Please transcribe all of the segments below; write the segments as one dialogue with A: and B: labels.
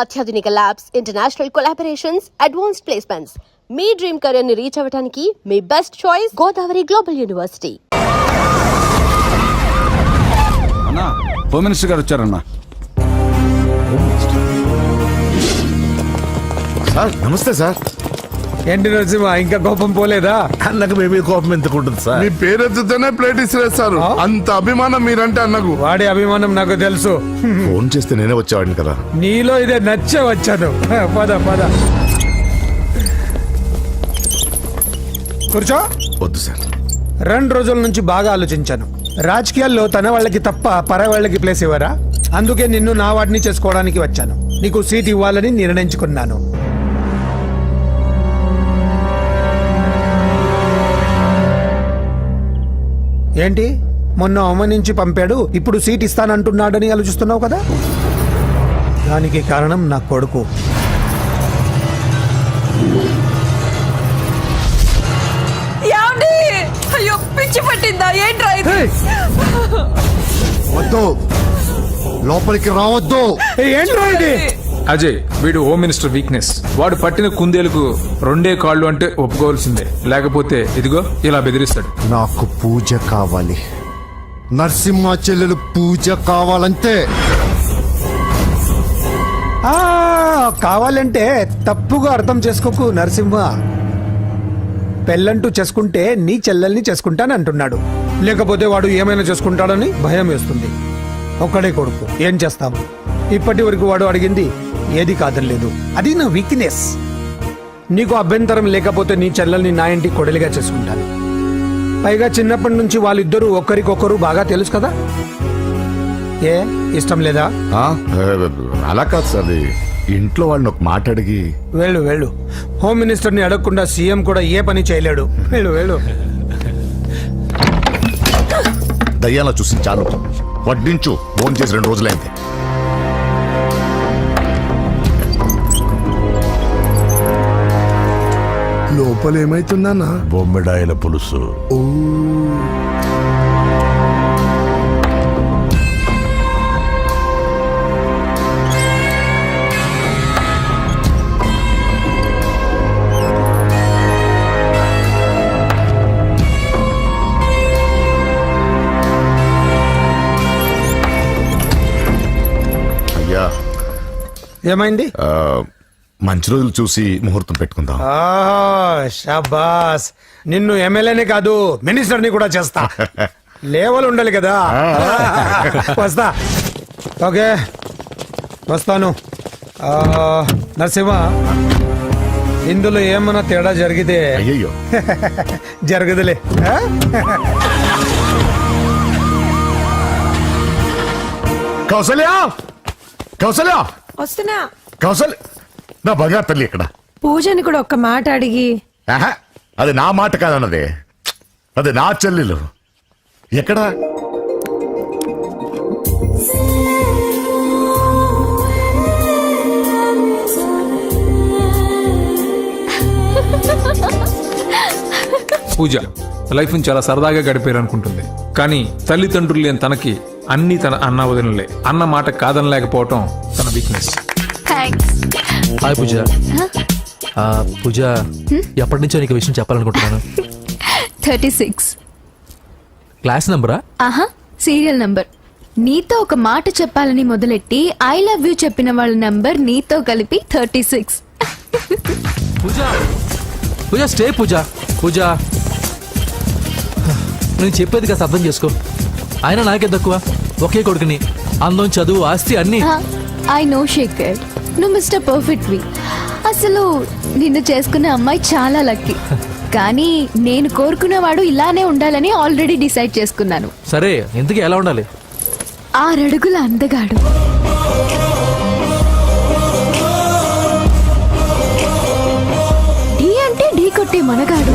A: అత్యాధునిక labs, international collaborations, advanced placements. మీ dream career ని రీచ్ అవ్వడానికి మీ best choice Godavari global university.
B: అన్నా, హోమ్ మినిస్టర్ గారు వచ్చారన్నా.
C: సార్ నమస్తే సార్.
D: ఏంటి నరసింహ, ఇంకా కోపం పోలేదా?
C: అన్నకు మేబీ కోపం ఎందుకుంటుంది సార్?
E: మీ పేరెత్తుతోనే ప్లేట్ ఇసిరేస్తారు. అంత అభిమానం మీరంటే అన్నకు.
D: వాడి అభిమానం నాకు తెలుసు.
C: ఫోన్ చేస్తే నేనే వచ్చేవాడిని కదా.
D: నీలో ఇదే నచ్చే వచ్చాను. పద పద కూర్చో.
C: వద్దు సార్.
D: 2 రోజుల నుంచి బాగా ఆలోచించాను. రాజకీయాల్లో తన వాళ్ళకి తప్ప పర వాళ్ళకి ప్లేస్ ఇవ్వరా? అందుకే నిన్ను నా వాడిని చేసుకోవడానికి వచ్చాను. నీకు సీట్ ఇవ్వాలని నిర్ణయించుకున్నాను. ఏంటి, మొన్న అవమానించి పంపాడు, ఇప్పుడు సీట్ ఇస్తానంటున్నాడని ఆలోచిస్తున్నావు కదా? దానికి కారణం నా కొడుకు.
F: అయ్యో, పిచ్చి పట్టిందా? ఏంట్రా ఇది?
G: వద్దు, లోపలికి రావద్దు.
D: ఏంట్రా ఇది?
H: అజయ్, వీడు హోమ్ మినిస్టర్ వీక్నెస్. వాడు పట్టిన కుందేలకు 2 కాళ్ళు అంటే ఒప్పుకోవాల్సిందే, లేకపోతే ఇదిగో ఇలా బెదిరిస్తాడు.
G: నాకు పూజ కావాలి. నరసింహ చెల్లెలు పూజ కావాలంతే.
D: కావాలంటే తప్పుగా అర్థం చేసుకోకు నరసింహ. పెళ్ళంటూ చేసుకుంటే నీ చెల్లెల్ని చేసుకుంటానంటున్నాడు. లేకపోతే వాడు ఏమైనా చేసుకుంటాడని భయం వేస్తుంది. ఒక్కడే కొడుకు, ఏం చేస్తాము? ఇప్పటి వరకు వాడు అడిగింది ఏది కాదనలేదు. అది నా వీక్నెస్. నీకు అభ్యంతరం లేకపోతే నీ చెల్లెల్ని నా ఇంటి కొడలిగా చేసుకుంటాను. పైగా చిన్నప్పటి నుంచి వాళ్ళిద్దరూ ఒకరికొకరు బాగా తెలుసు కదా. ఏ ఇష్టం లేదా?
C: అలా కాదు సార్, ఇంట్లో వాళ్ళని ఒక మాట అడిగి.
D: వెళ్ళు వెళ్ళు. హోమ్ మినిస్టర్ని అడగకుండా సీఎం కూడా ఏ పని చేయలేడు. వెళ్ళు వెళ్ళు.
C: దయ్యాలా చూసి చాలు, వడ్డించు. ఫోన్ చేసి 2 రోజులైంది.
E: లోపల ఏమైతుందన్నా?
C: బొమ్మిడాయల పులుసు. అయ్యా,
D: ఏమైంది?
C: మంచి రోజులు చూసి ముహూర్తం పెట్టుకుందాం.
D: షాబాస్. నిన్ను ఎమ్మెల్యేనే కాదు, మినిస్టర్ని కూడా చేస్తా. లేవల్ ఉండాలి కదా. వస్తా. ఓకే, వస్తాను. నరసింహ, ఇందులో ఏమన్నా తేడా జరిగితే
C: అయ్యయ్యో
D: జరగదులే.
C: కౌసల్య, కౌసల్య,
F: వస్తున్నా.
C: కౌసల్య, నా బంగారు తల్లి ఇక్కడ.
F: పూజని కూడా ఒక్క మాట అడిగి.
C: అది నా మాట కాదన్నది, అది నా చెల్లెలు. ఎక్కడా?
H: పూజ లైఫ్ ని చాలా సరదాగా గడిపారనుకుంటుంది. కానీ తల్లిదండ్రులు లేని తనకి అన్ని తన అన్న వదినలే. అన్న మాట కాదనలేకపోవటం తన వీక్నెస్.
I: హాయ్ పూజ. పూజ, ఎప్పటి నుంచో నీకు విషయం చెప్పాలనుకుంటున్నాను.
J: 36
I: క్లాస్ నంబరా?
J: ఆహా, సీరియల్ నంబర్. నీతో ఒక మాట చెప్పాలని మొదలెట్టి ఐ లవ్ యూ చెప్పిన వాళ్ళ నంబర్ నీతో కలిపి 36.
I: పూజ, పూజ స్టే. పూజ, పూజ నేను చెప్పేది కాస్త అర్థం చేసుకో. ఆయన నాకే తక్కువ, ఒకే కొడుకుని. అందం, చదువు, ఆస్తి అన్ని.
J: ఐ నో శేఖర్, నువ్వు మిస్టర్ పర్ఫెక్ట్ వి. అసలు నిన్ను చేసుకున్న అమ్మాయి చాలా లక్కీ. కానీ నేను కోరుకున్నవాడు ఇలానే ఉండాలని ఆల్రెడీ డిసైడ్ చేసుకున్నాను.
I: సరే, ఇంతకీ ఎలా ఉండాలి?
J: 6 అడుగుల అందగాడు, ఢీ అంటే ఢీ కొట్టే మనగాడు,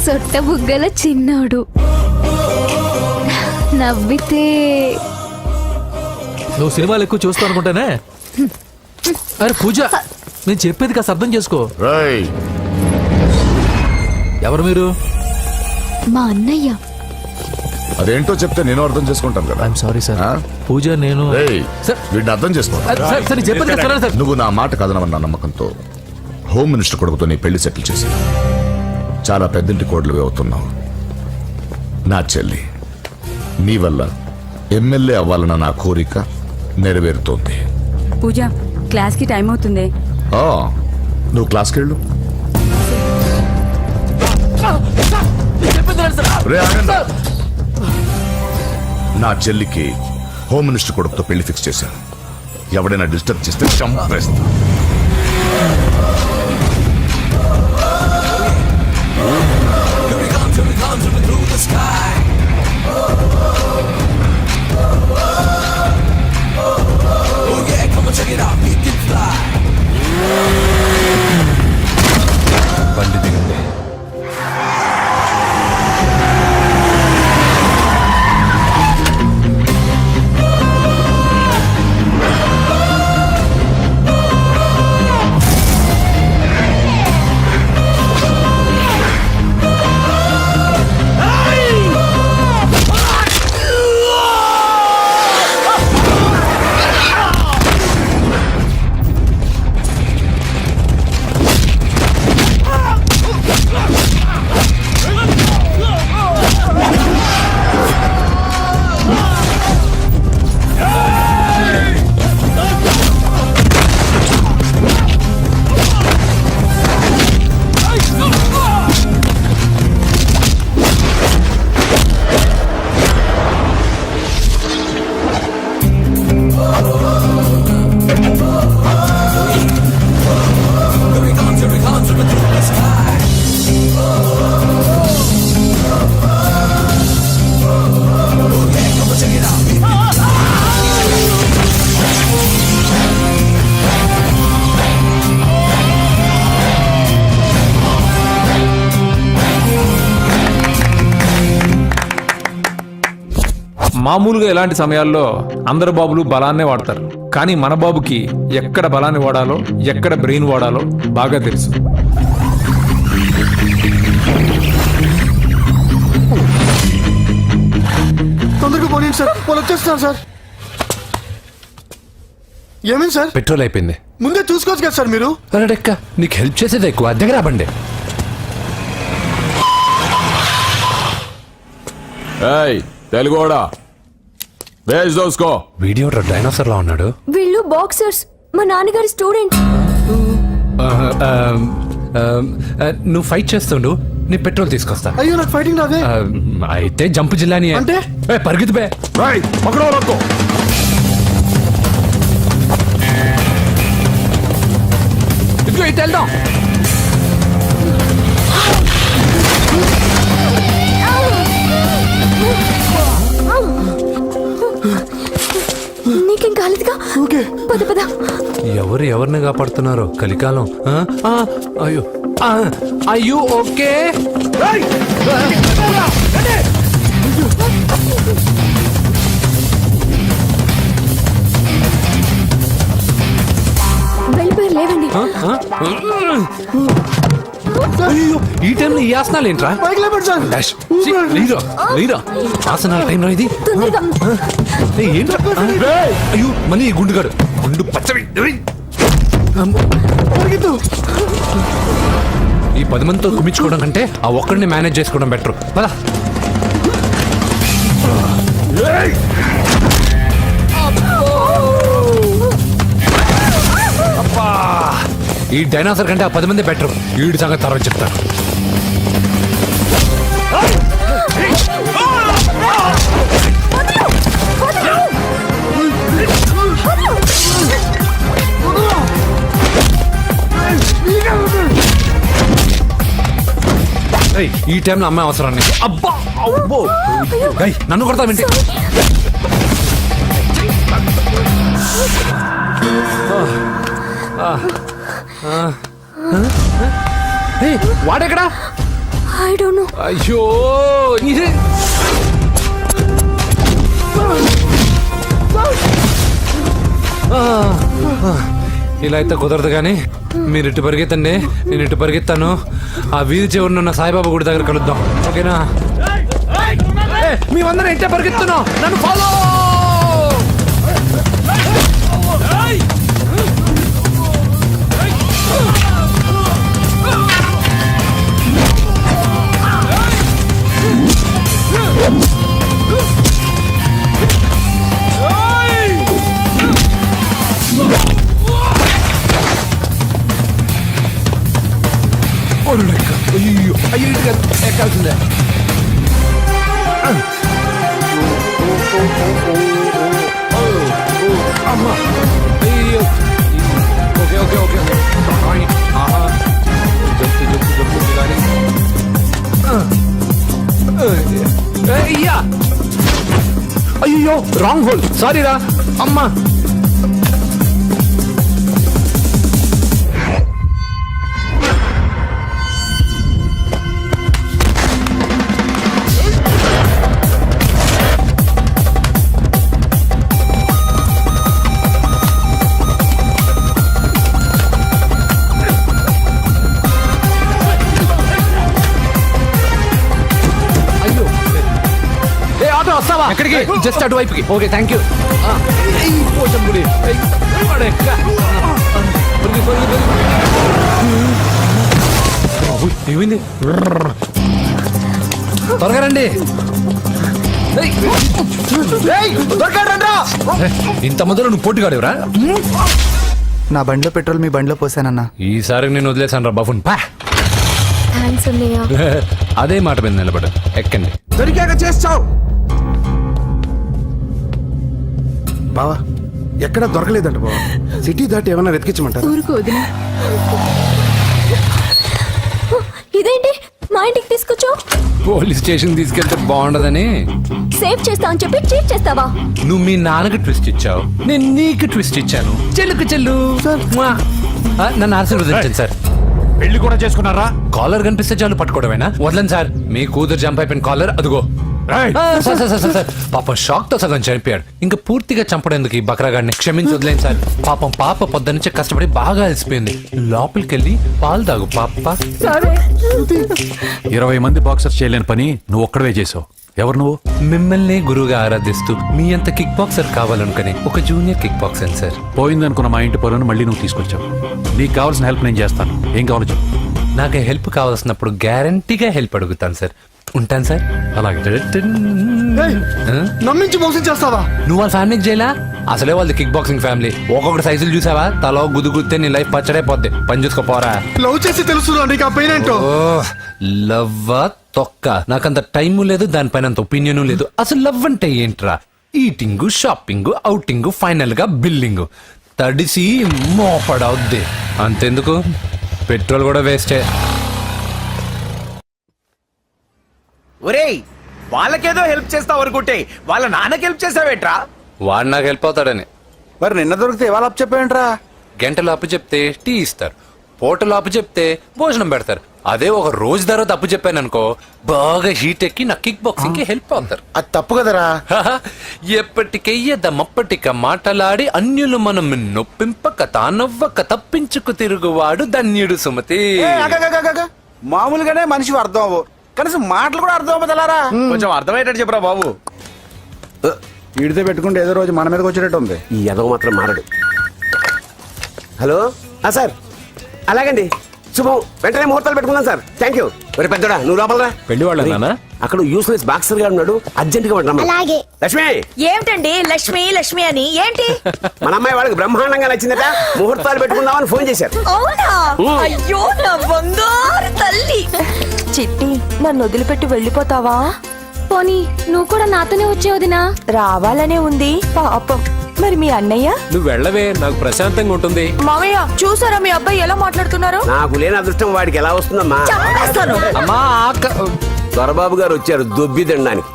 J: సొట్ట బుగ్గల చిన్నోడు, నవ్వితే.
I: నువ్వు సినిమాలు ఎక్కువ చూస్తావు అనుకుంటానే. అరే పూజ, నేను చెప్పేది కాస్త అర్థం చేసుకో.
C: ఎవరు మీరు?
J: మా అన్నయ్య.
C: అదేంటో చెప్తే నేను అర్థం చేసుకుంటాను కదా.
I: I'm sorry sir.
C: ఆ?
I: పూజ నేను
C: రేయ్,
I: సార్
C: వీడిని అర్థం చేసుకో.
I: సార్ సార్ చెప్పేది కదా సార్.
C: నువ్వు నా మాట కాదనవన్న నమ్మకంతో హోమ్ మినిస్టర్ కొడుకుతో నీ పెళ్లి సెటిల్ చేసి చాలా పెద్దింటి కోడలు అవుతున్నావు. నా చెల్లి నీ వల్ల ఎమ్మెల్యే అవ్వాలన్న నా కోరిక నెరవేరుతోంది.
F: పూజ క్లాస్ కి టైం అవుతుంది.
C: ఆ, నువ్వు క్లాస్కి వెళ్ళు. రే, ఆగండి. నా చెల్లికి హోమ్ మినిస్టర్ కొడుకుతో పెళ్లి ఫిక్స్ చేశాను. ఎవడైనా డిస్టర్బ్ చేస్తే చంపేస్తా.
B: బండి దిగండి.
H: మామూలుగా ఇలాంటి సమయాల్లో అందరు బాబులు బలాన్నే వాడతారు. కానీ మన బాబుకి ఎక్కడ బలాన్ని వాడాలో ఎక్కడ బ్రెయిన్ వాడాలో బాగా తెలుసు.
G: తొందరగా పోనీ సార్, వాళ్ళు వచ్చేస్తున్నారు సార్. ఏమైంది సార్?
B: పెట్రోల్ అయిపోయింది.
G: ముందే చూసుకోవచ్చు కదా సార్ మీరు.
B: అరెక్క, నీకు హెల్ప్ చేసేది ఎక్కువ, దగ్గర బండి.
C: తెలుగోడా వేజ్ దోసుకో.
B: వీడియో డైనోసార్ లా ఉన్నాడు.
J: వీళ్ళు బాక్సర్స్, మా నాన్నగారి స్టూడెంట్.
B: నువ్వు ఫైట్ చేస్తుండు, నీ పెట్రోల్ తీసుకొస్తా.
G: అయ్యో నాకు ఫైటింగ్ రాదే.
B: అయితే జంపు జిల్లాని
G: అంటే?
B: పరిగెత్తు బే. ఇదిగో ఇటు వెళ్దాం.
J: నీకేం కాలేదుగా? పద పద.
B: ఎవరు ఎవరిని కాపాడుతున్నారో కలికాలం. అయ్యో అయ్యో ఓకే.
J: వెళ్ళిపోయారు లేవండి.
B: అయ్యో ఈ టైంలో ఈ ఆసనాలు ఏంట్రా? డాష్. లీరా లీరా ఆసనాల టైంలో ఇది ఏంట్రా? అయ్యో మళ్ళీ ఈ గుండుగాడు గుండు పచ్చవి. ఈ 10 మందితో కుమ్మించుకోవడం కంటే ఆ ఒక్కడిని మేనేజ్ చేసుకోవడం బెటర్. పదా. ఈ డైనాసర్ కంటే ఆ 10 మంది బెటర్. వీడి సంగతి తర్వాత చెప్తాను. ఈ టైంలో అమ్మాయి అవసరం నీకు. అబ్బా అబ్బో నన్ను కొడతా వింటే. వాడెక్కడా?
J: I don't know.
B: అయ్యో ఇదే ఇలా అయితే కుదరదు కానీ మీరు ఇటు పరిగెత్తండి, నేను ఇటు పరిగెత్తాను. ఆ వీధి చివరినున్న సాయిబాబా గుడి దగ్గర కలుద్దాం, ఓకేనా? మేమందరం ఎంటే పరిగెత్తున్నాం, నన్ను ఫాలో. అయ్యో అయ్యో ఎక్కాల్సిందే. అమ్మా అయ్యో. ఓకే ఓకే ఓకే ఆహా జప్తు జప్తు జప్తు కానీ అయ్యా. అయ్యో రాంగ్ హోల్, సారీ రా అమ్మా. వస్తావా? ఎక్కడికి? జస్ట్ అటువైపుకి. Okay thank you. ఏమైంది? త్వరగా రండి. ఇంత మొదలు నువ్వు పోటీగాడేవరా?
G: నా బండిలో పెట్రోల్ మీ బండిలో పోసానన్నా.
B: ఈసారి నేను వదిలేసాను రా బాబున్.
J: థ్యాంక్స్ అన్నయ్య.
B: అదే మాట మీద నిలబడు. ఎక్కండి.
G: దొరికాక చేస్తావు బావా. ఎక్కడ దొరకలేదంట బావా. సిటీ దాటి ఏమన్నా వెతికించమంటారు?
J: ఊరుకు వదిన. ఇదేంటి మా ఇంటికి తీసుకొచ్చావు?
B: పోలీస్ స్టేషన్ తీసుకెళ్తే బాగుండదని.
J: సేవ్ చేస్తా అని చెప్పి చీట్ చేస్తావా?
B: నువ్వు మీ నాన్నకి ట్విస్ట్ ఇచ్చావు, నేను నీకు ట్విస్ట్ ఇచ్చాను. చెల్లుకు చెల్లు. నన్ను ఆశీర్వదించండి సార్.
I: పెళ్లి కూడా చేసుకున్నారా?
B: కాలర్ కనిపిస్తే చాలు పట్టుకోవడమేనా? వదలండి సార్. మీ కూతురు జంప్ అయిపోయిన కాలర్ అదిగో. సార్ పాపం షాక్ తో సగం చనిపోయాడు. ఇంకా పూర్తిగా చంపడేందుకు ఈ బక్రాగాడిని క్షమించి వదిలేండి సార్. పాపం పాప పొద్దున్నుంచి కష్టపడి బాగా అలసిపోయింది. లోపలికెళ్ళి పాలు తాగు పాప.
I: 20 మంది బాక్సర్స్ చేయలేని పని నువ్వు ఒక్కడవే చేసావు. ఎవరు నువ్వు?
B: మిమ్మల్ని గురువుగా ఆరాధిస్తూ మీ అంత కిక్ బాక్సర్ కావాలనుకుని ఒక జూనియర్ కిక్ బాక్సర్ సార్.
I: పోయిందనుకున్న మా ఇంటి పొలను మళ్ళీ నువ్వు తీసుకొచ్చావు. నీకు కావాల్సిన హెల్ప్ నేను చేస్తాను. ఏం కావాలో చెప్పు.
B: నాకు హెల్ప్ కావాల్సినప్పుడు గ్యారంటీగా హెల్ప్ అడుగుతాను సార్. ఉంటాను సార్.
I: అలాగే.
G: నమ్మించి మోసం చేస్తావా?
B: నువ్వు వాళ్ళ ఫ్యామిలీకి చేయలా? అసలే వాళ్ళది కిక్ బాక్సింగ్ ఫ్యామిలీ. ఒక్కొక్కటి సైజులు చూసావా? తలో గుద్దుగుద్దే నీ లైఫ్ పచ్చడైపోద్ది. పని చూసుకోపోరా.
G: లవ్ చేసి తెలుస్తుందా నీకు ఆ పెయిన్ ఏంటో?
B: లవ్వా తొక్క. నాకంత టైము లేదు, దానిపైన అంత ఒపీనియన్ లేదు. అసలు లవ్ అంటే ఏంట్రా? ఈటింగ్, షాపింగ్, అవుటింగ్, ఫైనల్ గా బిల్డింగ్. తడిసి మోపడవుద్ది. అంతెందుకు, పెట్రోల్ కూడా వేస్టే.
K: ఒరేయ్, వాళ్ళకేదో హెల్ప్ చేస్తావు అనుకుంటే వాళ్ళ నాన్నకి హెల్ప్ చేసావేట్రా?
B: వాడు నాకు హెల్ప్ అవుతాడని.
G: మరి నిన్న దొరికితే ఇవాళ అప్పు చెప్పేంట్రా?
B: గంటలు అప్పు చెప్తే టీ ఇస్తారు, పూటలు అప్పు చెప్తే భోజనం పెడతారు. అదే ఒక రోజు తర్వాత అప్పు చెప్పాను అనుకో, బాగా హీట్ ఎక్కి నా కిక్ బాక్సింగ్ కి హెల్ప్ అవుతారు.
G: అది తప్పు కదరా.
B: ఎప్పటికెయ్యదమప్పటిక మాటలాడి అన్యులు మనం నొప్పింపక తానవ్వక తప్పించుకు తిరుగువాడు ధన్యుడు సుమతి.
G: మామూలుగానే మనిషి అర్థం అవ్వు, కనీసం మాటలు కూడా అర్థం అవ్వదలారా.
K: కొంచెం అర్థమయ్యేటట్టు చెప్పరా బాబు.
G: వీడితో పెట్టుకుంటే ఏదో రోజు మన మీదకి వచ్చేటట్టు ఉంది.
K: ఈ ఎదవ మాత్రం మారడు. హలో సార్, అలాగండి, శుభం. వెంటనే ముహూర్తాలు పెట్టుకుందాం సార్. Thank you. ఒరే పెద్దోడా, నువ్వు లోపలరా.
B: పెళ్లి వాళ్ళ
K: అక్కడ యూస్లెస్ బాక్సర్ గా ఉన్నాడు, అర్జెంట్ గా ఉంటాం. లక్ష్మి.
L: ఏమిటండి లక్ష్మి లక్ష్మి అని? ఏంటి?
K: మన అమ్మాయి వాళ్ళకి బ్రహ్మాండంగా నచ్చిందట, ముహూర్తాలు పెట్టుకుందామని ఫోన్ చేశారు.
L: అవునా? అయ్యో నా బంగారు తల్లి. చిట్టి, నన్ను వదిలిపెట్టి వెళ్ళిపోతావా?
J: పోనీ నువ్వు కూడా నాతోనే వచ్చేవదినా?
L: రావాలనే ఉంది పాపం. మరి మీ అన్నయ్య?
B: నువ్వు వెళ్ళవే, నాకు ప్రశాంతంగా ఉంటుంది.
L: మామయ్య చూసారా మీ అబ్బాయి ఎలా మాట్లాడుతున్నారు?
K: నాకు లేని అదృష్టం వాడికి ఎలా వస్తుందమ్మా?
L: చంపేస్తాను.
B: అమ్మా
K: దొరబాబు గారు వచ్చారు దొబ్బి తినడానికి.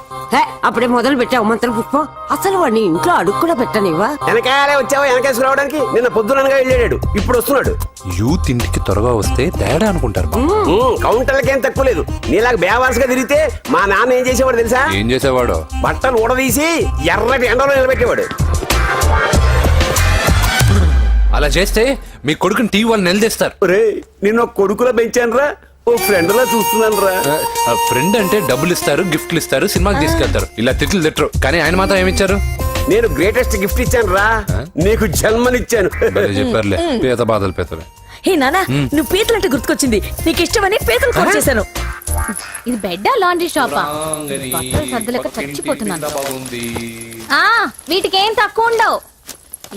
L: అప్పుడే మొదలు పెట్టావు మంత్రం పుష్పం. అసలు వాడిని ఇంట్లో అడుగు కూడా పెట్టనివా?
K: వెనకాలే వచ్చావా? వెనకేసి రావడానికి నిన్న పొద్దుననగా వెళ్ళాడు, ఇప్పుడు వస్తున్నాడు.
B: యూత్ ఇంటికి త్వరగా వస్తే తేడా అనుకుంటారు.
K: కౌంటర్లకేం తక్కువ లేదు. నీలాగా బేవారసుగా తిరిగితే మా నాన్న ఏం చేసేవాడు తెలుసా?
B: ఏం చేసేవాడు?
K: బట్టలు ఊడదీసి ఎర్రటి ఎండలో నిలబెట్టేవాడు.
B: అలా చేస్తే మీ కొడుకుని టీవీ వాళ్ళు నిలదీస్తారు.
K: రే, నిన్న కొడుకులో పెంచానురా, ఓ ఫ్రెండ్ లా చూస్తున్నాను రా.
B: ఫ్రెండ్ అంటే డబ్బులు ఇస్తారు, గిఫ్ట్లు ఇస్తారు, సినిమాకి తీసుకెళ్తారు. ఇలా తిట్లు తిట్టరు. కానీ ఆయన మాత్రం ఏమిచ్చారు?
K: నేను గ్రేటెస్ట్ గిఫ్ట్ ఇచ్చాను రా, నీకు జన్మనిచ్చాను.
B: చెప్పారులే, పేద బాధలు పేదలే.
L: హే నానా, నువ్వు పీతలంటే గుర్తుకొచ్చింది. నీకు ఇష్టమని పీతలు కాల్ చేశాను.
J: ఇది బెడ్డా లాండ్రీ షాపా? బట్టలు సర్దలేక చచ్చిపోతున్నాను. వీటికి ఏం తక్కువ ఉండవు.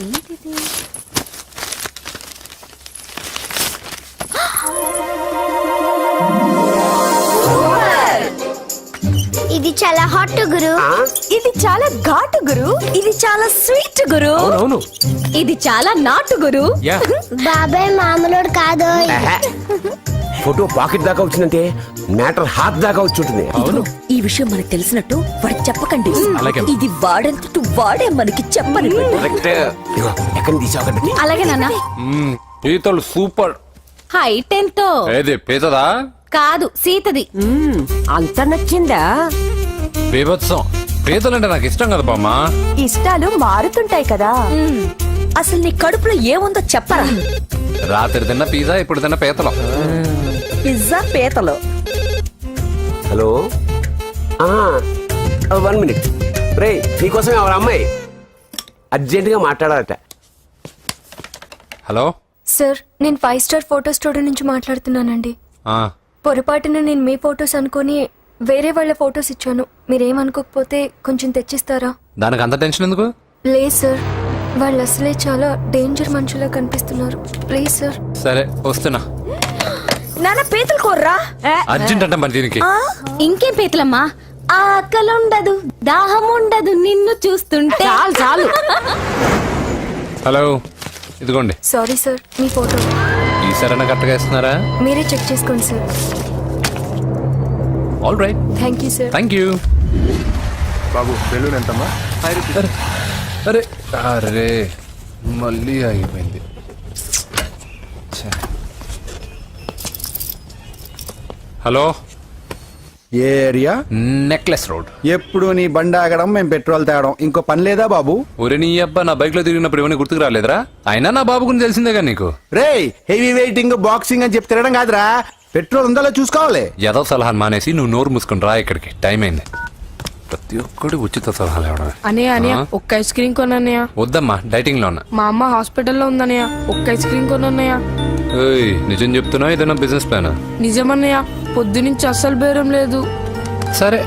J: ఏంటిది?
M: ఇది చాలా హాట్ గురు.
L: ఇది చాలా ఘాటు గురు. ఇది చాలా స్వీట్ గురు.
B: అవును.
J: ఇది చాలా నాటు గురు.
M: బాబాయ్ మామూలుడు కాదు.
K: ఫోటో పాకెట్ దాకా వచ్చిందంటే మ్యాటర్ హాత్ దాకా వచ్చి ఉంటుంది.
L: ఈ విషయం మనకు తెలిసినట్టు వాడికి చెప్పకండి.
B: అలాగే.
L: ఇది వాడంతటూ వాడే మనకి చెప్పని.
K: ఎక్కడ తీసావు?
J: అలాగే నాన్న.
B: పీతలు సూపర్.
J: హైట్ ఎంతో?
B: ఏది పేదదా?
J: కాదు, సీతది.
L: అంత నచ్చిందా?
B: బీభత్సం. పీతలంటే నాకు ఇష్టం కదా బామ్మా.
L: ఇష్టాలు మారుతుంటాయి కదా. అసలు నీ కడుపులో ఏముందో చెప్పరా?
B: రాత్రి తిన్న పిజ్జా, ఇప్పుడు తిన్న పీతలు.
L: పిజ్జా పీతలు.
K: Hello, 1 minute. రే, నీకోసం ఎవరు అమ్మాయి అర్జెంటుగా మాట్లాడాలట.
B: హలో
M: సార్, నేను 5 స్టార్ ఫోటో స్టూడియో నుంచి మాట్లాడుతున్నానండి. పొరపాటున నేను మీ ఫొటోస్ అనుకుని వేరే వాళ్ళ ఫొటోస్ ఇచ్చాను. మీరేమనుకోకపోతే కొంచెం తెచ్చిస్తారా?
B: దానికి అంత టెన్షన్ ఎందుకు?
M: ప్లీజ్ సార్, వాళ్ళు అసలే చాలా డేంజర్ మనుషులా కనిపిస్తున్నారు. Please sir.
B: సరే వస్తున్నా.
L: నాన్న పీతలు కోర్రా.
B: అర్జెంట్ అంట మరి దీనికి.
J: ఇంకేం పీతలమ్మా? ఆకలి ఉండదు, దాహం ఉండదు నిన్ను చూస్తుంటే.
L: చాలు చాలు.
B: హలో, ఇదిగోండి.
M: సారీ సార్, మీ ఫోటో.
B: ఈసారైనా కరెక్ట్గా ఇస్తున్నారా?
M: మీరే చెక్ చేసుకోండి sir.
B: All right.
M: Thank you sir.
B: Thank you.
E: Babu balloon ఎంతమ్మా?
B: అరే అరే మళ్ళీ ఆగిపోయింది. హలో,
G: ఏ ఏరియా?
B: Necklace road.
G: ఎప్పుడు నీ బండి ఆగడం, మేము పెట్రోల్ తేవడం, ఇంకో పని లేదా బాబు?
B: ఒరే నీ అబ్బా, నా బైక్ లో తిరిగినప్పుడు ఇవన్నీ గుర్తుకు రాలేదురా? అయినా నా బాబు గురించి తెలిసిందేగా నీకు.
G: రేయ్, హెవీ వెయిటింగ్ బాక్సింగ్ అని చెప్పి తిరగడం కాదురా, పెట్రోల్ ఉందో చూసుకోవాలి.
B: ఏదో సలహా మానేసి నువ్వు నోరు మూసుకుని రా ఇక్కడికి. టైం అయింది. ప్రతి ఒక్కడు ఉచిత సలహాలు ఇవ్వడమే.
L: అనయ్య ఒక్క ఐస్ క్రీమ్ కొనన్నయ్య.
B: వద్దమ్మా, డైటింగ్ లో ఉన్నా.
L: మా అమ్మ హాస్పిటల్లో ఉందన్నయ్య. ఒక్క ఐస్ క్రీమ్ కొనన్నయ్య.
B: ఏయ్, నిజం చెప్తున్నా? ఏదైనా బిజినెస్ ప్లాన్?
L: నిజమన్నయ్య, పొద్దునుంచి అస్సలు బేరం లేదు.
B: సరే,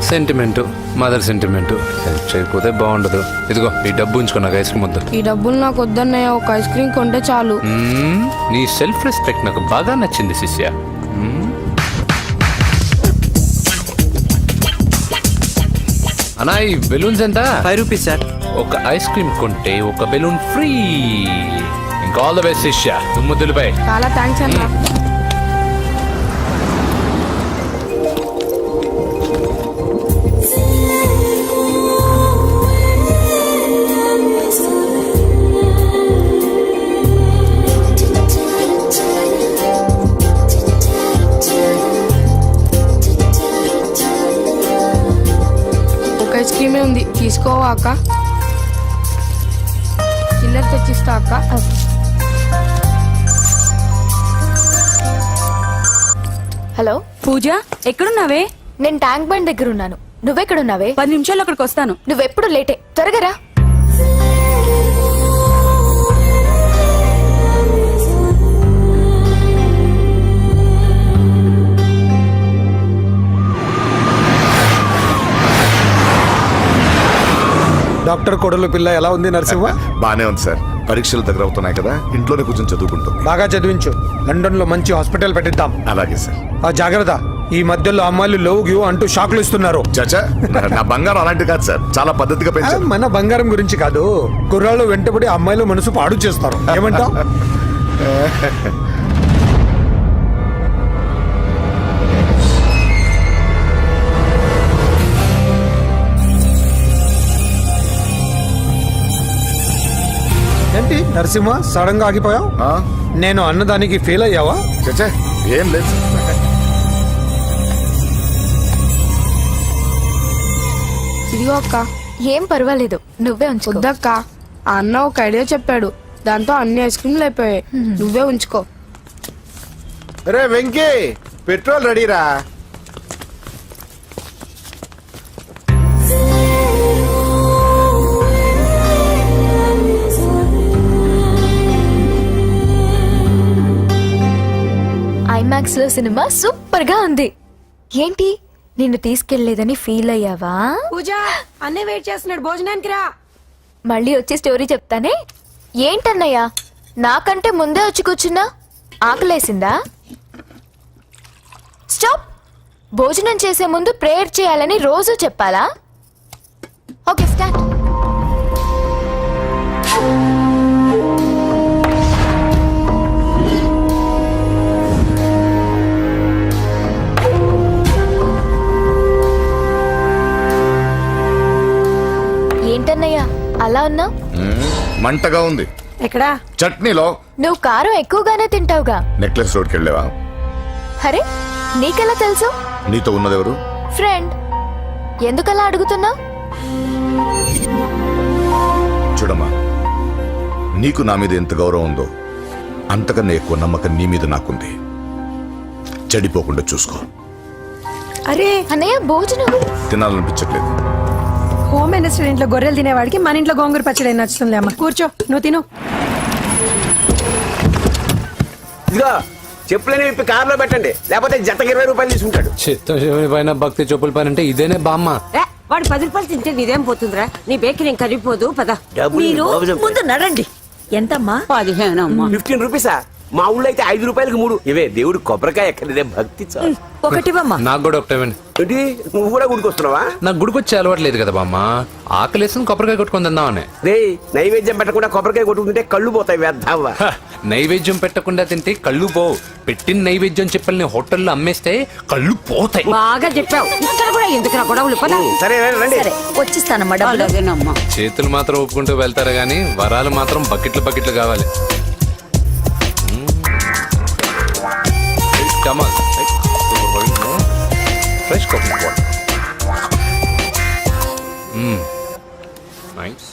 B: సెంటిమెంట్, మదర్ సెంటిమెంట్. హెల్ప్ చేయకపోతే బాగుండదు. ఇదిగో ఈ డబ్బు ఉంచుకో, నాకు ఐస్ క్రీమ్ వద్దు.
L: ఈ డబ్బులు నాకు వద్దన్నయ్య, ఒక ఐస్ క్రీమ్ కొంటే చాలు.
B: నీ సెల్ఫ్ రెస్పెక్ట్ నాకు బాగా నచ్చింది శిష్య. అన్నా, ఈ బెలూన్స్ ఎంత?
I: 5 రూపీస్ సార్.
B: ఒక ఐస్ క్రీమ్ కొంటే ఒక బెలూన్ ఫ్రీ. ఇంకా ఆల్ ద బెస్ట్ శిష్య. దుమ్ముద్దులపై.
L: చాలా థ్యాంక్స్ అన్న. ఐస్ క్రీమే ఉంది, తీసుకోవా అక్క? చిల్లర తెచ్చిస్తా అక్క.
J: హలో
F: పూజ, ఎక్కడున్నావే?
J: నేను ట్యాంక్ బండ్ దగ్గర ఉన్నాను. నువ్వెక్కడున్నావే?
F: 10 నిమిషాలు అక్కడికి వస్తాను.
J: నువ్వెప్పుడు లేటే, త్వరగా రా.
D: డాక్టర్ కొడలు పిల్ల ఎలా ఉంది నరసింహ?
C: బానే ఉంది సార్. పరీక్షలు దగ్గర అవుతున్నాయి కదా, ఇంట్లోనే కూర్చొని చదువుకుంటుంది.
D: బాగా చదివించు. లండన్ లో మంచి హాస్పిటల్ పెట్టిద్దాం.
C: అలాగే సార్.
D: ఆ జాగ్రత్త, ఈ మధ్యలో అమ్మాయిలు లోవు గివ్ అంటూ షాక్లు ఇస్తున్నారు.
C: చాచా, నా బంగారం అలాంటి కాదు సార్, చాలా పద్ధతిగా పెంచారు.
D: మన బంగారం గురించి కాదు, కుర్రాళ్ళు వెంటబడి అమ్మాయిలు మనసు పాడు చేస్తారు. ఏమంటావు? ఏంటి నరసింహ, సడన్ గా ఆగిపోయావు? నేను అన్నదానికి ఫెయిల్ అయ్యావా?
C: చాచా, ఏం లేదు సార్.
L: ఇదిగో అక్క.
J: ఏం పర్వాలేదు, నువ్వే ఉంచుకో.
L: వద్దక్క, ఆ అన్న ఒక ఐడియా చెప్పాడు, దాంతో అన్ని ఐస్ క్రీమ్లు అయిపోయాయి. నువ్వే ఉంచుకో.
G: రే వెంకీ, పెట్రోల్ రెడీరా.
M: ఐమాక్స్ లో సినిమా సూపర్ గా ఉంది. ఏంటి నిన్ను తీసుకెళ్లేదని ఫీల్ అయ్యావా?
L: పూజ అన్నీ వెయిట్ చేస్తున్నాడు, భోజనానికి రా.
M: మళ్ళీ వచ్చి స్టోరీ చెప్తానే. ఏంటన్నయ్యా నాకంటే ముందే వచ్చి కూర్చున్నా? ఆకలేసిందా? స్టాప్. భోజనం చేసే ముందు ప్రేయర్ చేయాలని రోజు చెప్పాలా? Okay start. ఏంటన్నయ్యా అలా ఉన్నావు?
C: మంటగా ఉంది.
L: ఎక్కడా?
C: చట్నీలో.
M: నువ్వు కారం ఎక్కువగానే తింటావుగా.
C: నెక్లెస్ రోడ్కి వెళ్ళావా?
M: అరే నీకెలా తెలుసు?
C: నీతో ఉన్నదెవరు?
M: ఫ్రెండ్. ఎందుకలా అడుగుతున్నావు?
C: చూడమ్మా, నీకు నా మీద ఎంత గౌరవం ఉందో అంతకన్నా ఎక్కువ నమ్మకం నీ మీద నాకుంది. చెడిపోకుండా చూసుకో.
L: అరే
M: అన్నయ్య భోజనం
C: తినాలనిపించట్లేదు.
L: హోమ్ మినిస్టర్ ఇంట్లో గొర్రెలు తినేవాడికి మన ఇంట్లో గోంగూర పచ్చడి నచ్చుతుంది అమ్మ. కూర్చో, నువ్వు తిను.
K: ఇదిగో చెప్పులని విప్పి కారులో పెట్టండి, లేకపోతే జతకి 20 రూపాయలు తీసుకుంటాడు.
B: చిత్తశివుని పైన భక్తి చెప్పుల పైన అంటే ఇదేనే బామ్మ.
L: వాడు 10 రూపాయలు తింటే నీదేం పోతుందిరా? నీ బేకరీ ఏం కరిగిపోదు. పద.
K: డబ్బులు
L: ముందు నడండి. ఎంతమ్మా? 15 అమ్మా.
K: 15 రూపీసా? మా ఊళ్ళో అయితే 5 రూపాయలకు 3. ఇవే దేవుడు కొబ్బరికాయ ఎక్కడిదే భక్తి చాలు.
L: ఒకటివమ్మా.
B: నాకు కూడా ఒకటే ఇవ్వండి.
K: ఏంటి నువ్వు కూడా గుడికొస్తున్నావా?
B: నాకు గుడికి వచ్చే అలవాటు లేదు కదా బామ్మ. ఆకలేసుకుని కొబ్బరికాయ కొట్టుకొని తిందామని.
K: రే నైవేద్యం పెట్టకుండా కొబ్బరికాయ కొట్టుకుంటే కళ్ళు పోతాయి వ్యర్థావా.
B: నైవేద్యం పెట్టకుండా తింటే కళ్ళు పోవు. పెట్టిన నైవేద్యం చెప్పల్ని హోటల్లో అమ్మేస్తే కళ్ళు పోతాయి.
L: బాగా చెప్పావు. ఇక్కడ కూడా ఎందుకు గొడవలు? పద.
K: సరే రండి.
L: వచ్చిస్తానమ్మా డబ్బులు.
B: చేతులు మాత్రం ఒప్పుకుంటూ వెళ్తారు గానీ వరాలు మాత్రం బకెట్లు బకెట్లు కావాలి. Fresh coconut water. నైస్.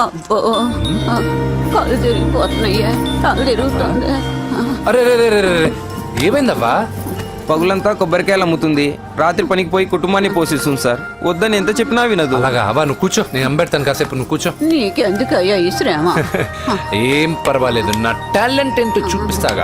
L: అబ్బో కళ్ళు తిరిగిపోతున్నాయ్యా. కళ్ళు తిరుగుతుంది.
B: అరే రే రే రే రే, ఏమైందవ్వా?
N: పగులంతా కొబ్బరికాయలు అమ్ముతుంది. రాత్రి పనికి పోయి కుటుంబాన్ని పోషిస్తుంది సార్. వద్దని ఎంత చెప్పినా వినదు.
B: అలాగా అవ్వా, నువ్వు కూర్చో, నేను అంబెడతాను కాసేపు. నువ్వు కూర్చో.
L: నీకెందుకయ్యా ఈ శ్రమ?
B: ఏం పర్వాలేదు, నా టాలెంట్ ఏంటో చూపిస్తాగా.